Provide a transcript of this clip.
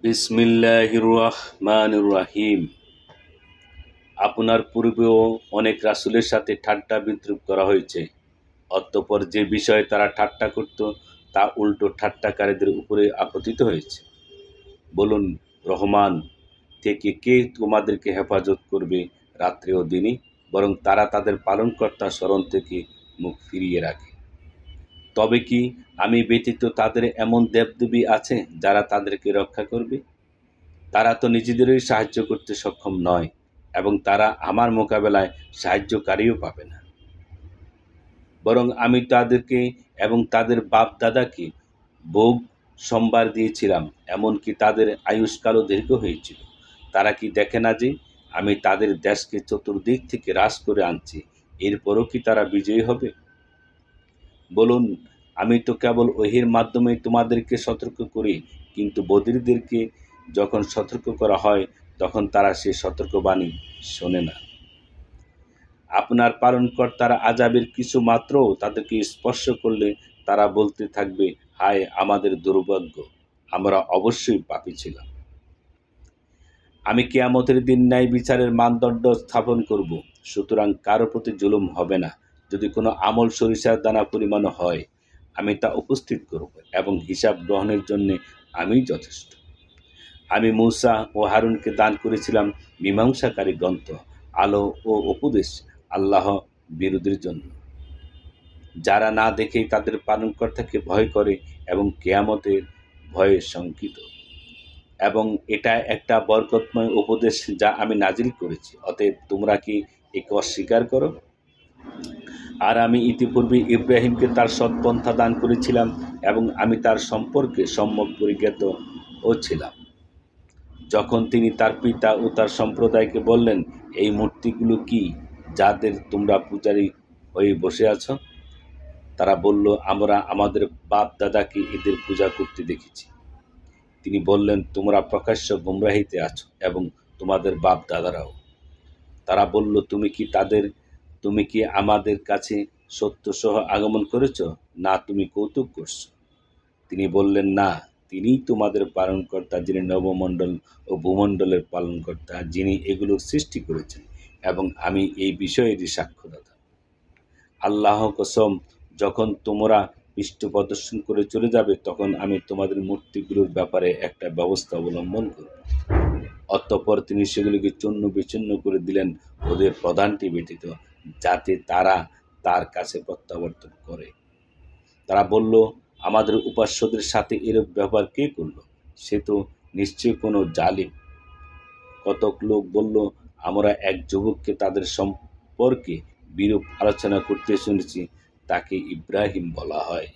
বিসমিল্লাহির রহমানির রহিম। আপনার পূর্বেও অনেক রাসূলের সাথে ঠাট্টা বিদ্রূপ করা হয়েছে। অতঃপর যে বিষয়ে তারা ঠাট্টা করত তা উল্টো ঠাট্টাকারীদের উপরে আপতিত হয়েছে। বলুন, রহমান থেকে কে তোমাদেরকে হেফাজত করবে রাত্রে ও দিনে? বরং তারা তাদের পালনকর্তার স্মরণ থেকে মুখ ফিরিয়ে রাখে। তবে কি আমি ব্যতীত তাদের এমন দেবদেবী আছে যারা তাদেরকে রক্ষা করবে? তারা তো নিজেদেরই সাহায্য করতে সক্ষম নয়, এবং তারা আমার মোকাবেলায় সাহায্যকারীও পাবে না। বরং আমি তাদেরকে এবং তাদের বাপ দাদাকে ভোগ সম্ভার দিয়েছিলাম, এমনকি তাদের আয়ুষ্কালও দীর্ঘ হয়েছিল। তারা কি দেখে না যে আমি তাদের দেশকে চতুর্দিক থেকে হ্রাস করে আনছি? এরপরও কি তারা বিজয়ী হবে? বলুন, আমি তো কেবল ওহীর মাধ্যমে তোমাদেরকে সতর্ক করি, কিন্তু বদরীদেরকে যখন সতর্ক করা হয় তখন তারা সে সতর্কবাণী শোনে না। আপনার পালনকর্তার আযাবের কিছু মাত্রও তাদেরকে স্পর্শ করলে তারা বলতে থাকবে, হায় আমাদের দুর্ভাগ্য, আমরা অবশ্যই পাপী ছিলাম। আমি কিয়ামতের দিন ন্যায় বিচারের মানদণ্ড স্থাপন করব, সুতরাং কারো প্রতি জুলুম হবে না। যদি কোনো আমল সরিষার দানা পরিমাণ হয়, আমি তা উপস্থিত করব, এবং হিসাব গ্রহণের জন্য আমিই যথেষ্ট। আমি মূসা ও হারুনকে দান করেছিলাম মীমাংসাকারী গ্রন্থ, আলো ও উপদেশ আল্লাহ বিরোধীর জন্য, যারা না দেখেই তাদের পালনকর্তাকে ভয় করে এবং কিয়ামতের ভয়ে শঙ্কিত। এবং এটা একটা বরকতময় উপদেশ যা আমি নাজিল করেছি, অতএব তোমরা কি একে অস্বীকার করো? আর আমি ইতিপূর্বে ইব্রাহিমকে তার সৎপন্থা দান করেছিলাম, এবং আমি তার সম্পর্কে সম্যক পরিজ্ঞাত ও ছিলাম। যখন তিনি তার পিতা ও তার সম্প্রদায়কে বললেন, এই মূর্তিগুলো কি যাদের তোমরা পূজারী হয়ে বসে আছো? তারা বলল, আমরা আমাদের বাপ দাদাকে এদের পূজা করতে দেখেছি। তিনি বললেন, তোমরা প্রকাশ্য গুমরাহিতে আছো এবং তোমাদের বাপ দাদারাও। তারা বলল, তুমি কি আমাদের কাছে সত্য সহ আগমন করেছ, না তুমি কৌতুক করছো? তিনি বললেন, না, তিনিই তোমাদের পালনকর্তা, যিনি নবমণ্ডল ও ভূমণ্ডলের পালনকর্তা, যিনি এগুলোর সৃষ্টি করেছেন, এবং আমি এই বিষয়েরই সাক্ষ্যদাতা। আল্লাহ কসম, যখন তোমরা পৃষ্ঠ প্রদর্শন করে চলে যাবে, তখন আমি তোমাদের মূর্তিগুলোর ব্যাপারে একটা ব্যবস্থা অবলম্বন করব। অতঃপর তিনি সেগুলিকে চূর্ণ বিচূর্ণ করে দিলেন, ওদের প্রধানটি ব্যতীত, যাতে তারা তার কাছে প্রত্যাবর্তন করে। তারা বলল, আমাদের উপাস্যদের সাথে এরূপ ব্যবহার কে করল? সে তো নিশ্চয়ই কোনো জালিম। কতক লোক বলল, আমরা এক যুবককে তাদের সম্পর্কে বিরূপ আলোচনা করতে শুনেছি, তাকে ইব্রাহিম বলা হয়।